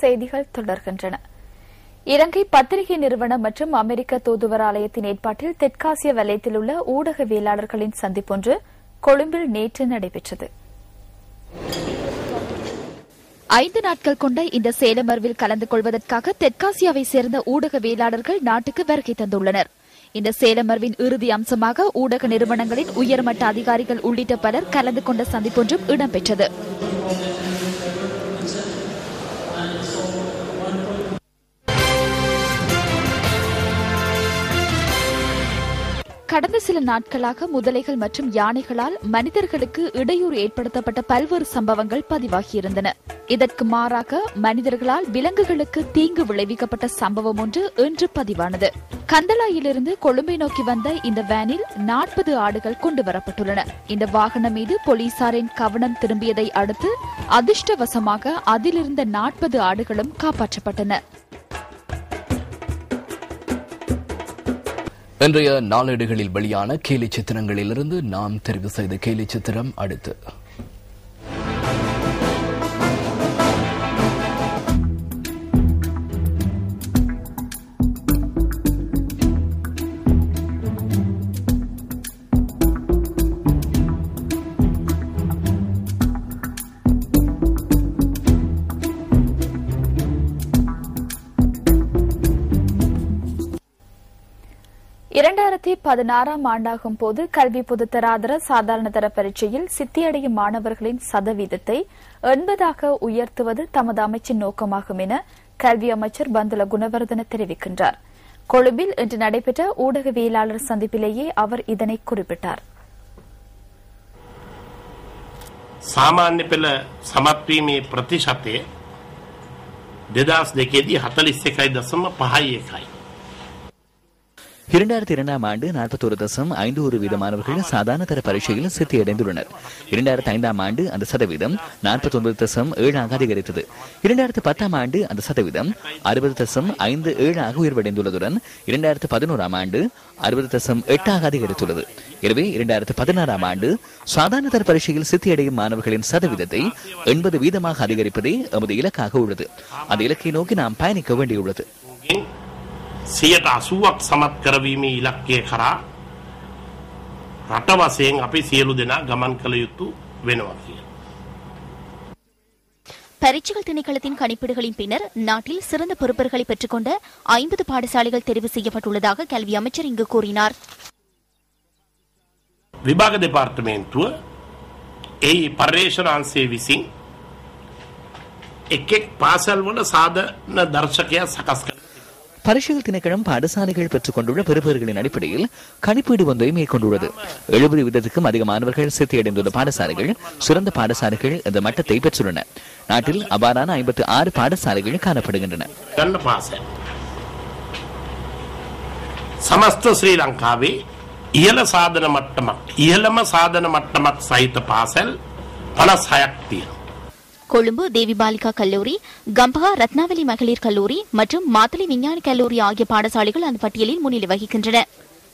செய்திகள் தொடர்கின்றன. இலங்கை பத்திரிகை நிறுவனம் மற்றும் அமெரிக்க தூதுவராலயத்தின் ஏற்பாட்டில் தெற்காசிய வலயத்தில் உள்ள ஊடகவியலாளர்களின் சந்திப்பொன்று கொழும்பில் நேற்று நடைபெற்றது. 5 நாட்கள் கொண்ட இந்த சேலமர்வில் கலந்து கொள்வதற்காக தெற்காசியாவை சேர்ந்த ஊடகவியலாளர்கள் நாட்டுக்கு வருகை தந்துள்ளனர். இந்த சேலமர்வின் இறுதி அம்சமாக ஊடக நிறுவனங்களின் உயர்மட்ட அதிகாரிகள் உள்ளிட்ட பலர் கலந்து கொண்ட சந்திப்பொன்றும் இடம்பெற்றது. கடந்த சில நாட்களாக முதலைகள் மற்றும் யானைகளால் மனிதர்களுக்கு இடையூறு ஏற்படுத்தப்பட்ட பல்வேறு சம்பவங்கள் பதிவாகியிருந்தன. இதற்கு மாறாக மனிதர்களால் விலங்குகளுக்கு தீங்கு விளைவிக்கப்பட்ட சம்பவம் ஒன்று இன்று பதிவானது. கந்தளாயிலிருந்து கொழும்பை நோக்கி வந்த இந்த வேனில் 40 ஆடுகள் கொண்டுவரப்பட்டுள்ளன. இந்த வாகனம் மீது போலீசாரின் கவனம் திரும்பியதை அடுத்து அதிர்ஷ்டவசமாக அதிலிருந்த 40 ஆடுகளும் காப்பாற்றப்பட்டன. இன்றைய நாளேடுகளில் வெளியான கேலி சித்திரங்களிலிருந்து நாம் தெரிவு செய்த கேலி சித்திரம் அடுத்து. ஆண்டாகும் போது கல்வி பொதுத்தராதர சாதாரண தர பரீட்சையில் சித்தியடையும் மாணவர்களின் சதவீதத்தை 80 உயர்த்துவது தமது அமைச்சின் நோக்கமாகும் என கல்வி அமைச்சர் பந்துல குணவர்தன தெரிவிக்கின்றார். கொழும்பில் இன்று நடைபெற்ற ஊடகவியலாளர் சந்திப்பிலேயே அவர் இதனை குறிப்பிட்டார். சாமானிய பெல சமத்வீமே பிரதிශතය 2002 41.51 2002ஆம் ஆண்டு 41.51 மாணவர்கள் சாதாரண தர பரீட்சையில் சித்தியடைந்துள்ளனர். 2005ஆம் ஆண்டு அந்த சதவீதம் 49.7 அதிகரித்தது. 2010ஆம் ஆண்டு அந்த சதவீதம் 60.57 உயர்வடைந்துள்ளதுடன் 2011ஆம் ஆண்டு 60.8 அதிகரித்துள்ளது. எனவே 2016ஆம் ஆண்டு சாதாரண தர பரீட்சையில் சித்தியடையும் மாணவர்களின் சதவீதத்தை 80% அதிகரிப்பதே எமது இலக்காக உள்ளது. அந்த இலக்கை நோக்கி நாம் பயணிக்க வேண்டியுள்ளது. 80% සමත් කරවීමේ ඉලක්කය කරා රට වශයෙන් අපි සියලු දෙනා ගමන් කළ යුතු වෙනවා කියලා. பரீட்சைகள் திணைக்களத்தின் கணிப்பீடுகளின் பின்னர் நாட்டில் சிறந்த பொறுப்பர்களை பெற்றுக்கொண்ட 50 பாடசாலைகள் தெரிவு செய்யப்பட்டுள்ளதாக கல்வி அமைச்சர் இங்கு கூறினார். විභාග දෙපාර්තමේන්තුව ඒ පර්යේෂණ අංශයේ විසින් එක් පාසල් වල සාධන දර්ශකයක් සකස් කළා. பரீட்சைகள் திணைக்களம் பாடசாலைகள் பெற்றுக் கொண்டுள்ள பெறுபவர்களின் அடிப்படையில் கணிப்பீடு ஒன்றை மேற்கொண்டுள்ளது. 70% அதிக மாணவர்கள் சித்தியடைந்துள்ள பாடசாலைகள் சிறந்த பாடசாலைகள் என்ற மட்டத்தை பெற்றுள்ளன. நாட்டில் அவ்வாறான 56 பாடசாலைகள் காணப்படுகின்றன. සමස්ත ශ්‍රී ලංකාවේ ඉහළ සාධන මට්ටමක් ඉහළම සාධන මට්ටමක් සහිත පාසල් 56ක් තියෙනවා. கொழும்பு தேவி பாலிகா கல்லூரி, கம்பஹா ரத்னாவலி மகளிர் கல்லூரி மற்றும் மாத்தளை விஞ்ஞான கல்லூரி ஆகிய பாடசாலைகள் அந்த பட்டியலில் முன்னிலை வகிக்கின்றன.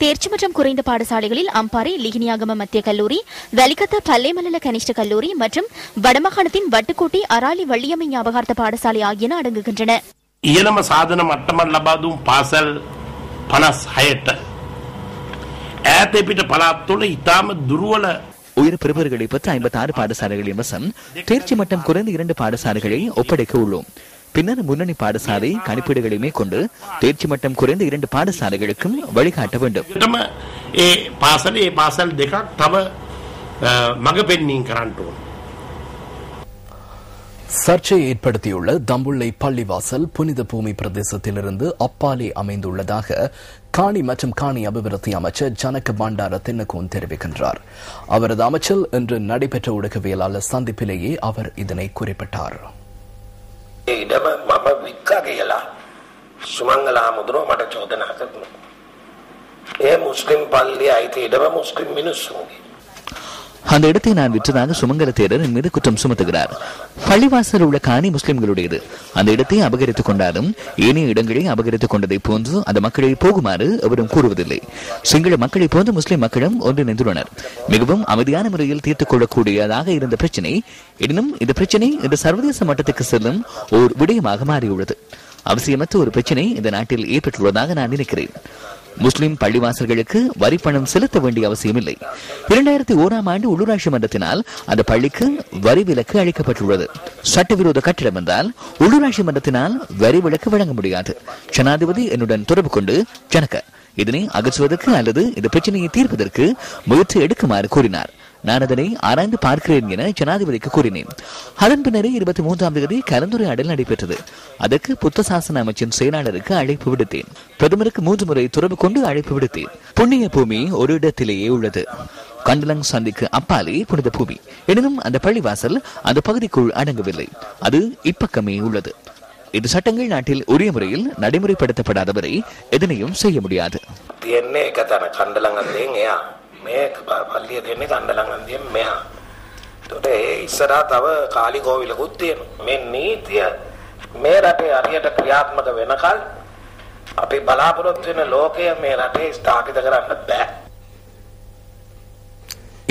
தேர்ச்சி மற்றும் குறைந்த பாடசாலைகளில் அம்பாறை லிகினியாகம மத்திய கல்லூரி, வலிகத்த பல்லேமலல கனிஷ்ட கல்லூரி மற்றும் வடமாகாணத்தின் வட்டுக்கோட்டை அராலி வள்ளியம்மை ஞாபகார்த்த பாடசாலை ஆகியன அடங்குகின்றன. ඉහළම සාධන මට්ටමක් ලබා දුන් පාසල් 56ට ඈත පිට පළාත් වල ඉතාම දුර්වල உயர் பெறுபவர்களை பெற்ற 56 பாடசாலைகளின் வசம் தேர்ச்சி மட்டம் குறைந்த 2 பாடசாலைகளை ஒப்படைக்க உள்ளோம். பின்னர் முன்னணி பாடசாலை கணிப்பீடுகளை மேற்கொண்டு தேர்ச்சி மட்டம் குறைந்த 2 பாடசாலைகளுக்கும் வழிகாட்ட வேண்டும். பாசல் දෙකක් තව මග පෙන්වීම කරන්න ඕන. சர்ச்சையை ஏற்படுத்தியுள்ள தம்புள்ளை பள்ளிவாசல் புனித பூமி பிரதேசத்திலிருந்து அப்பாலே அமைந்துள்ளதாக காணி மற்றும் காணி அபிவிருத்தி அமைச்சர் ஜனக பண்டார தென்னகோன் தெரிவிக்கின்றார். அவரது அமைச்சர் இன்று நடைபெற்ற ஊடகவியலாளர் சந்திப்பிலேயே அவர் இதனை குறிப்பிட்டார். அந்த இடத்தை நான் விற்றதாக சுமங்கல தேரர் என் மீது குற்றம் சுமத்துகிறார். பள்ளிவாசல் உள்ள காணி முஸ்லிம்களுடையது. அந்த இடத்தை அபகரித்துக் கொண்டாலும் ஏனைய இடங்களை அபகரித்துக் கொண்டதை போன்று அந்த மக்களை போகுமாறு எவரும் கூறுவதில்லை. சிங்கள மக்களை போன்று முஸ்லிம் மக்களும் ஒன்றிணைந்துள்ளனர். மிகவும் அமைதியான முறையில் தீர்த்துக் கொள்ளக்கூடியதாக இருந்த பிரச்சினை, எனினும் இந்த பிரச்சினை இந்த சர்வதேச மட்டத்துக்கு செல்லும் ஓர் விடயமாக மாறியுள்ளது. அவசியமற்ற ஒரு பிரச்சினை இந்த நாட்டில் ஏற்பட்டுள்ளதாக நான் நினைக்கிறேன். முஸ்லிம் பள்ளிவாசல்களுக்கு வரி பணம் செலுத்த வேண்டிய அவசியமில்லை. 2001ஆம் ஆண்டு உள்ளூராட்சி மன்றத்தினால் அந்த பள்ளிக்கு வரி விலக்கு அளிக்கப்பட்டுள்ளது. சட்டவிரோத கட்டிடம் என்றால் உள்ளூராட்சி மன்றத்தினால் வரி விலக்கு வழங்க முடியாது. ஜனாதிபதி என்னுடன் தொடர்பு கொண்டு ஜனக இதனை அகற்றுவதற்கு அல்லது இந்த பிரச்சனையை தீர்ப்பதற்கு முயற்சி எடுக்குமாறு கூறினார். நான் அதனை ஆராய்ந்து பார்க்கிறேன் என ஜனாதிபதிக்கு கூறினேன். அதன் பின்னரே 23ஆம் தேதி கலந்துரையாடல் நடைபெற்றது. அதற்கு புத்த சாசன அமைச்சின் செயலாளருக்கு அழைப்பு விடுத்தேன். பிரதமருக்கு 3 முறை தொடர்பு கொண்டு அழைப்பு விடுத்தேன். புண்ணிய பூமி ஒரு இடத்திலேயே உள்ளது. கண்டலங் சந்திக்கு அப்பாலே புனித பூமி. எனினும் அந்த பள்ளிவாசல் அந்த பகுதிக்குள் அடங்கவில்லை. அது இப்பக்கமே உள்ளது. இந்த சட்டங்கள் நாட்டில் உரிய முறையில் நடைமுறைப்படுத்தப்படாதவரை எதனையும் செய்ய முடியாது. මේ පල්ලිය දෙන්නේ කණ්ඩලංගන්දියෙන් මෙහා. ඒකට ඉස්සරහා තව කාලි කෝවිලකුත් තියෙනවා. මේ නීතිය මේ රටේ හරියට ක්‍රියාත්මක වෙනකල් අපි බලාපොරොත්තු වෙන ලෝකය මේ රටේ ස්ථාපිත කරන්න බෑ.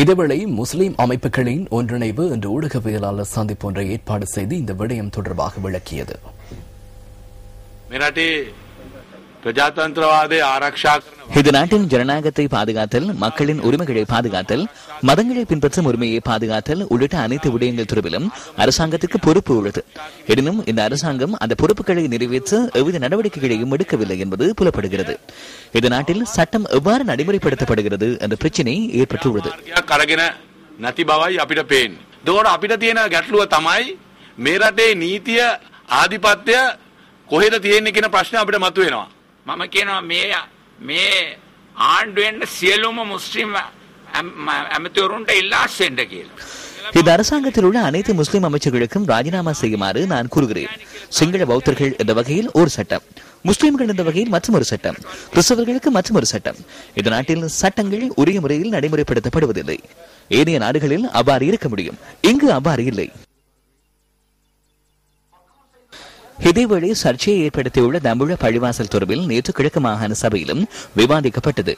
இதேவேளை முஸ்லிம் அமைப்புகளின் ஒன்றிணைவு இன்று ஊடகவியலாளர் சந்திப்பு ஒன்றை ஏற்பாடு செய்து இந்த விடயம் தொடர்பாக விளக்கியது. இது நாட்டின் ஜனநாயகத்தை பாதுகாத்தல், மக்களின் உரிமைகளை பாதுகாத்தல், மதங்களை பின்பற்றும் உரிமையை பாதுகாத்தல் உள்ளிட்ட அனைத்து விடயங்கள் தொடர்பிலும் அரசாங்கத்துக்கு பொறுப்பு உள்ளது. எனினும் இந்த அரசாங்கம் அந்த பொறுப்புகளை நிறைவேற்ற எவ்வித நடவடிக்கைகளையும் எடுக்கவில்லை என்பது புலப்படுகிறது. இந்த நாட்டில் சட்டம் எவ்வாறு நடைமுறைப்படுத்தப்படுகிறது என்ற பிரச்சினை ஏற்பட்டுள்ளது. කොහෙද තියෙන්නේ කියන ප්‍රශ්න අපිට මතුවෙනවා. මම කියනවා මේ ආණ්ඩුවෙන් සියලුම මුස්ලිම් ඇමතිවරුන්ට ඉල්ලා අස්සෙන්න කියලා. இந்த அரசாங்கத்தில் உள்ள அனைத்து முஸ்லிம் அமைச்சர்களுக்கும் ராஜினாமா செய்யுமாறு நான் கூறுகிறேன். சிங்கள பௌத்தர்கள் என்ற வகையில் ஒரு சட்டம், முஸ்லிம்கள் என்ற வகையில் மற்றொரு சட்டம், கிறிஸ்தவர்களுக்கு மற்றொரு சட்டம். இந்த நாட்டில் சட்டங்கள் உரிய முறையில் நடைமுறைப்படுத்தப்படுவதில்லை. ஏனைய நாடுகளில் அவ்வாறு இருக்க முடியும், இங்கு அவ்வாறு இல்லை. இதேவேளை சர்ச்சையை ஏற்படுத்தியுள்ள தமிழ பள்ளிவாசல் தொடர்பில் நேற்று கிழக்கு மாகாண சபையிலும் விவாதிக்கப்பட்டது.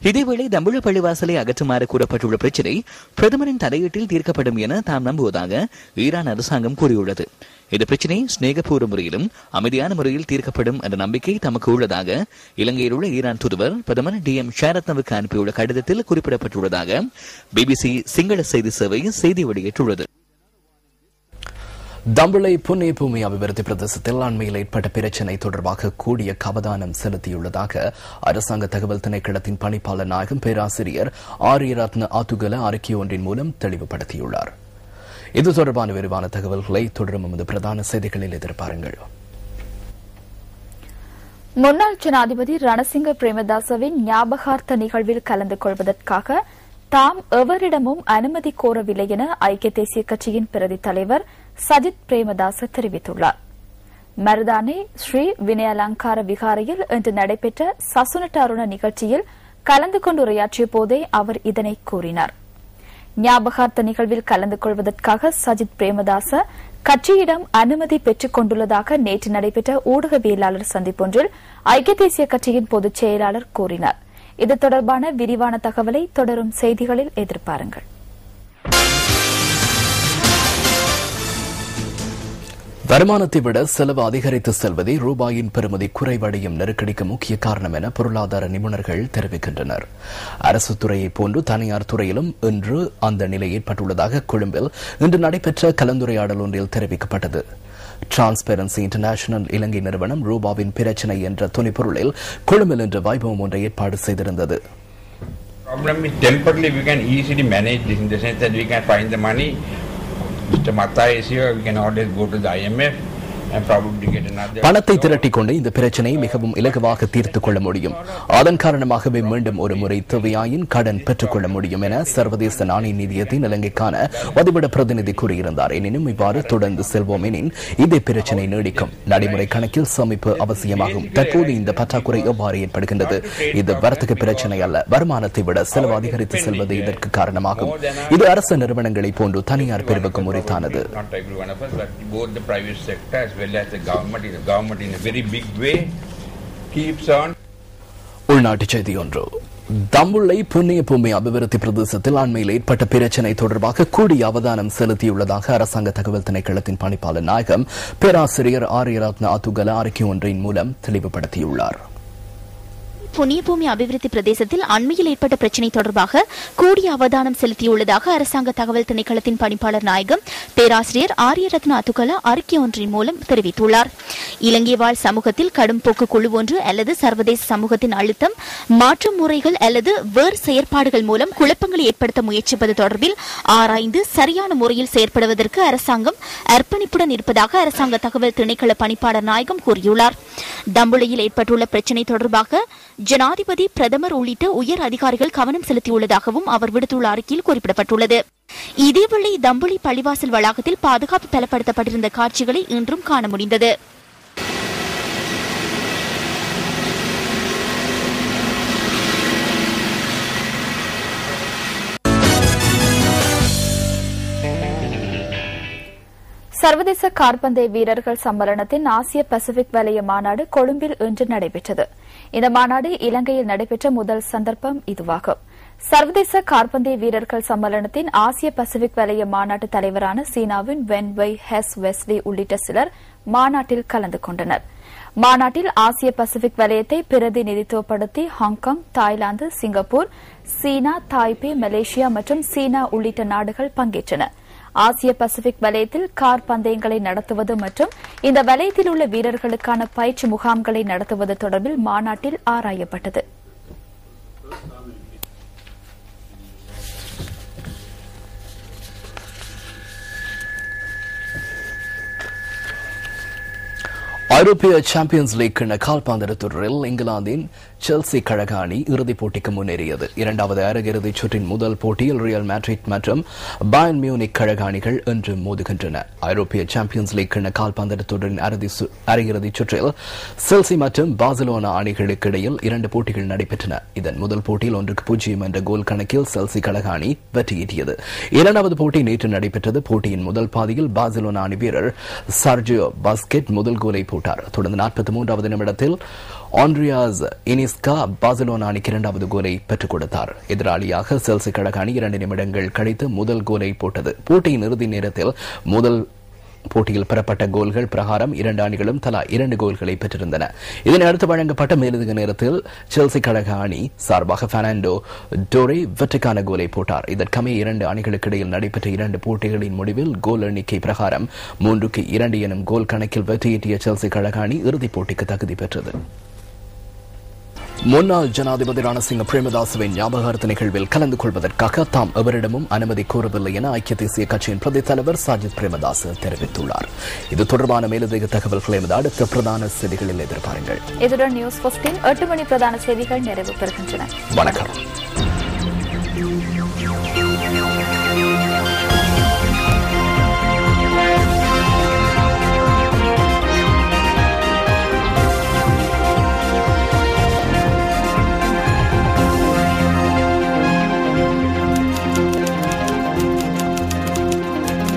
இதேவேளை தமிழ பள்ளிவாசலை அகற்றுமாறு கூறப்பட்டுள்ள பிரச்சினை பிரதமரின் தலையீட்டில் தீர்க்கப்படும் என தாம் நம்புவதாக ஈரான் அரசாங்கம் கூறியுள்ளது. இந்த பிரச்சினை ஸ்நேகபூர்வ முறையிலும் அமைதியான முறையில் தீர்க்கப்படும் என்ற நம்பிக்கை தமக்கு உள்ளதாக இலங்கையில் உள்ள ஈரான் தூதுவர் பிரதமர் DM ஷாரத்னவுக்கு அனுப்பியுள்ள கடிதத்தில் குறிப்பிடப்பட்டுள்ளதாக BBC சிங்கள செய்தி சேவை செய்தி வெளியிட்டுள்ளது. தம்பளை புண்ணிய பூமி அபிவிருத்தி பிரதேசத்தில் அண்மையில் ஏற்பட்ட பிரச்சினை தொடர்பாக கூடிய அவதானம் செலுத்தியுள்ளதாக அரசாங்க தகவல் திணைக்களத்தின் பணிப்பாளர் நாயகம் பேராசிரியர் ஆரியரத்ன ஆத்துகல அறிக்கை ஒன்றின் மூலம் தெளிவுபடுத்தியுள்ளார். இது தொடர்பான விரிவான தகவல்களை தொடரும் நமது பிரதான செய்திகளில் எதிர்பாருங்கள். முன்னாள் ஜனாதிபதி ரணசிங்க பிரேமதாசவின் ஞாபகார்த்த நிகழ்வில் கலந்து கொள்வதற்காக தாம் எவரிடமும் அனுமதி கோரவில்லை என ஐக்கிய தேசிய கட்சியின் பிரதி தலைவர் சஜித் பிரேமதாச தெரிவித்துள்ளார். மருதானே ஸ்ரீ வினயலங்கார விகாரையில் இன்று நடைபெற்ற சசுனட்டாருண நிகழ்ச்சியில் கலந்து கொண்டு உரையாற்றிய போதே அவர் இதனை கூறினார். ஞாபகார்த்த நிகழ்வில் கலந்து கொள்வதற்காக சஜித் பிரேமதாச கட்சியிடம் அனுமதி பெற்றுக் கொண்டுள்ளதாக நேற்று நடைபெற்ற ஊடகவியலாளர் சந்திப்பொன்றில் ஐக்கிய தேசிய கட்சியின் பொதுச் செயலாளர் கூறினார். இது தொடர்பான விரிவான தகவலை தொடரும் செய்திகளில் எதிர்பாருங்கள். வருமானத்தை விட செலவு அதிகரித்து செல்வதே ரூபாயின் பெறுமதி குறைவடையும் நெருக்கடிக்கு முக்கிய காரணம் என பொருளாதார நிபுணர்கள் தெரிவிக்கின்றனர். அரசு துறையை போன்று தனியார் துறையிலும் இன்று அந்த நிலை ஏற்பட்டுள்ளதாக கொழும்பில் இன்று நடைபெற்ற கலந்துரையாடல் ஒன்றில் தெரிவிக்கப்பட்டது. டிரான்ஸ்பரன்சி இன்டர்நேஷனல் இலங்கை நிறுவனம் ரூபாவின் பிரச்சினை என்ற துணைப்பொருளில் கொழும்பில் இன்று வைபவம் ஒன்றை ஏற்பாடு செய்திருந்தது. Mr. Mattha is here, we can always go to the IMF பணத்தை திரட்டிக் கொண்டு இந்த பிரச்சனையை மிகவும் இலகுவாக தீர்த்துக் கொள்ள முடியும். அதன் காரணமாகவே மீண்டும் ஒரு முறை தேவையாயின் கடன் பெற்றுக் கொள்ள முடியும் என சர்வதேச நாணய நிதியத்தின் இலங்கைக்கான வதிவிட பிரதிநிதி கூறியிருந்தார். எனினும் இவ்வாறு தொடர்ந்து செல்வோம் எனின் இதே பிரச்சனை நீடிக்கும். நடைமுறை கணக்கில் சேமிப்பு அவசியமாகும். தற்போது இந்த பற்றாக்குறை எவ்வாறு ஏற்படுகின்றது? இது வர்த்தக பிரச்சனை அல்ல, வருமானத்தை விட செலவு அதிகரித்து செல்வது இதற்கு காரணமாகும். இது அரசு நிறுவனங்களை போன்று தனியார் பிரிவுக்கு முறைத்தானது. உள்நாட்டுச் செய்தி ஒன்று. தம்புள்ளை புண்ணிய பூமி அபிவிருத்தி பிரதேசத்தில் அண்மையில் ஏற்பட்ட பிரச்சினை தொடர்பாக கூடிய அவதானம் செலுத்தியுள்ளதாக அரசாங்க தகவல் திணைக்களத்தின் பணிப்பாளர் நாயகம் பேராசிரியர் ஆரியரத்ன அத்துகல அறிக்கை ஒன்றின் மூலம் தெளிவுபடுத்தியுள்ளார். புண்ணிய பூமி அபிவிருத்தி பிரதேசத்தில் அண்மையில் ஏற்பட்ட பிரச்சினை தொடர்பாக கூடிய அவதானம் செலுத்தியுள்ளதாக அரசாங்க தகவல் திணைக்களத்தின் பணிப்பாளர் நாயகம் பேராசிரியர் ஆரியரத்ன அத்துகல அறிக்கை ஒன்றின் மூலம் தெரிவித்துள்ளார். இலங்கை வாழ் சமூகத்தில் கடும் போக்கு குழு ஒன்று அல்லது சர்வதேச சமூகத்தின் அழுத்தம், மாற்று முறைகள் அல்லது வேறு செயற்பாடுகள் மூலம் குழப்பங்களை ஏற்படுத்த முயற்சிப்பது தொடர்பில் ஆராய்ந்து சரியான முறையில் செயற்படுவதற்கு அரசாங்கம் அர்ப்பணிப்புடன் இருப்பதாக அரசாங்க தகவல் திணைக்கள பணிப்பாளர் நாயகம் கூறியுள்ளார். தம்புளையில் ஏற்பட்டுள்ள பிரச்சினை தொடர்பாக ஜனாதிபதி, பிரதமர் உள்ளிட்ட உயர் அதிகாரிகள் கவனம் செலுத்தியுள்ளதாகவும் அவர் விடுத்துள்ள அறிக்கையில் குறிப்பிடப்பட்டுள்ளது. இதேவேளை தம்புளி பள்ளிவாசல் வளாகத்தில் பாதுகாப்பு பலப்படுத்தப்பட்டிருந்த காட்சிகளை இன்றும் காண முடிந்தது. சர்வதேச காற்பந்து வீரர்கள் சம்மேளனத்தின் ஆசிய பசிபிக் வலய மாநாடு கொழும்பில் இன்று நடைபெற்றது. இந்த மாநாடு இலங்கையில் நடைபெற்ற முதல் சந்தர்ப்பம் இதுவாகும். சர்வதேச காற்பந்து வீரர்கள் சம்மேளனத்தின் ஆசிய பசிபிக் வலய மாநாட்டு தலைவரான சீனாவின் வென் வெய் ஹெஸ் வெஸ்லி உள்ளிட்ட சிலர் மாநாட்டில் கலந்து கொண்டனர். மாநாட்டில் ஆசிய பசிபிக் வலயத்தை பிரதிநிதித்துவப்படுத்தி ஹாங்காங், தாய்லாந்து, சிங்கப்பூர், சீனா, தாய்பே, மலேசியா மற்றும் சீனா உள்ளிட்ட நாடுகள் பங்கேற்றன. ஆசிய பசிபிக் வலயத்தில் கார் பந்தயங்களை நடத்துவது மற்றும் இந்த வலயத்தில் உள்ள வீரர்களுக்கான பயிற்சி முகாம்களை நடத்துவது தொடர்பில் மாநாட்டில் ஆராயப்பட்டது. ஐரோப்பிய சாம்பியன்ஸ் லீக் கால்பந்து தொடரில் இங்கிலாந்தின் செல்சி கழக அணி இறுதிப் போட்டிக்கு முன்னேறியது. இரண்டாவது அரையிறுதிச் சுற்றின் முதல் போட்டியில் ரியல் மேட்ரிட் மற்றும் பயர்ன் மியூனிக் கழக அணிகள் இன்று மோதுகின்றன. ஐரோப்பிய சாம்பியன்ஸ் லீக் கால்பந்து தொடரின் அரையிறுதிச் சுற்றில் செல்சி மற்றும் பார்சிலோனா அணிகளுக்கு இடையில் 2 போட்டிகள் நடைபெற்றன. இதன் முதல் போட்டியில் 1-0 என்ற கோல் கணக்கில் செல்சி கழக அணி வெற்றியீட்டியது. இரண்டாவது போட்டி நேற்று நடைபெற்றது. போட்டியின் முதல் பாதியில் பார்சிலோனா அணி வீரர் சார்ஜியோ பாஸ்கெட் முதல் கோலை போட்டார். தொடர்ந்து 43வது நிமிடத்தில் ஆண்ட்ரியாஸ் இனிஸ்கா பார்சிலோனா அணிக்கு 2வது கோலை பெற்றுக் கொடுத்தார். எதிராளியாக செல்சி கழக அணி 2 நிமிடங்கள் கழித்து முதல் கோலை போட்டது. போட்டியின் இறுதி நேரத்தில் முதல் போட்டியில் பெறப்பட்ட கோல்கள் பிரகாரம் 2 அணிகளும் தலா 2 கோல்களை பெற்றிருந்தன. இதனையடுத்து வழங்கப்பட்ட மேலதிக நேரத்தில் செல்சி கழக அணி சார்பாக பெர்னாண்டோ டோரே வெற்றிக்கான கோலை போட்டார். இதற்கமைய 2 அணிகளுக்கு இடையில் நடைபெற்ற 2 போட்டிகளின் முடிவில் கோல் எண்ணிக்கை பிரகாரம் 3-2 எனும் கோல் கணக்கில் வெற்றியீட்டிய செல்சி கழக அணி இறுதிப் போட்டிக்கு தகுதி பெற்றது. முன்னாள் ஜனாதிபதி ரணசிங்க பிரேமதாசவின் ஞாபகார்த்த நிகழ்வில் கலந்து கொள்வதற்காக தாம் எவரிடமும் அனுமதி கோரவில்லை என ஐக்கிய தேசிய கட்சியின் பிரதி தலைவர் சாஜித் பிரேமதாஸ் தெரிவித்துள்ளார். இது தொடர்பான மேலதிக தகவல்களை அடுத்த பிரதான செய்திகளில் எதிர்பாருங்கள். இதுடன் நியூஸ் 8 மணி பிரதான செய்திகள் நிறைவு பெறுகின்றன. வணக்கம்.